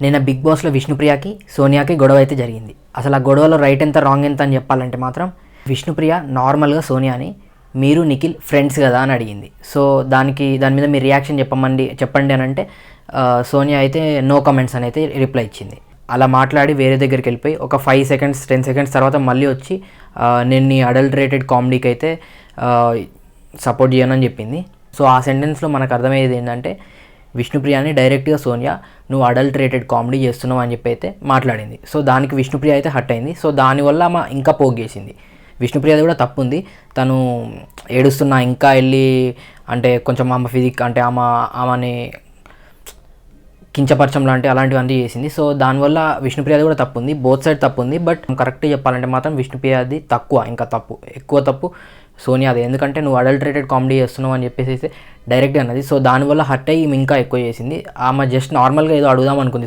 నిన్న బిగ్ బాస్లో విష్ణుప్రియకి సోనియాకి గొడవ అయితే జరిగింది. అసలు ఆ గొడవలో రైట్ ఎంత రాంగ్ ఎంత అని చెప్పాలంటే మాత్రం విష్ణుప్రియ నార్మల్గా సోనియాని మీరు నిఖిల్ ఫ్రెండ్స్ కదా అని అడిగింది. సో దాని మీద మీరు రియాక్షన్ చెప్పండి అని అంటే సోనియా అయితే నో కమెంట్స్ అని అయితే రిప్లై ఇచ్చింది. అలా మాట్లాడి వేరే దగ్గరికి వెళ్ళిపోయి ఒక 5 సెకండ్స్ 10 సెకండ్స్ తర్వాత మళ్ళీ వచ్చి నేను నీ అడల్టరేటెడ్ కామెడీకి అయితే సపోర్ట్ చేయనని చెప్పింది. సో ఆ సెంటెన్స్లో మనకు అర్థమయ్యేది ఏంటంటే విష్ణుప్రియని డైరెక్ట్గా సోనియా నువ్వు అడల్టరేటెడ్ కామెడీ చేస్తున్నావు అని చెప్పి అయితే మాట్లాడింది. సో దానికి విష్ణుప్రియ అయితే హర్ట్ అయింది. సో దానివల్ల ఆమె ఇంకా పోక్ చేసింది. విష్ణుప్రియది కూడా తప్పు ఉంది. తను ఏడుస్తున్నా ఇంకా వెళ్ళి అంటే కొంచెం ఆమె ఫిజిక్ అంటే ఆమెని కించపరచం అలాంటివన్నీ చేసింది. సో దానివల్ల విష్ణుప్రియది కూడా తప్పు ఉంది. బోత్ సైడ్ తప్పు ఉంది. బట్ కరెక్ట్గా చెప్పాలంటే మాత్రం విష్ణుప్రియది ఎక్కువ తప్పు సోనియాది. ఎందుకంటే నువ్వు అడల్టరేటెడ్ కామెడీ చేస్తున్నావు అని చెప్పేసి డైరెక్ట్గా అన్నది. సో దానివల్ల హర్ట్ అయ్యి ఇంకా ఎక్కువ చేసింది. ఆమె జస్ట్ నార్మల్గా ఏదో అడుగుదాం అనుకుంది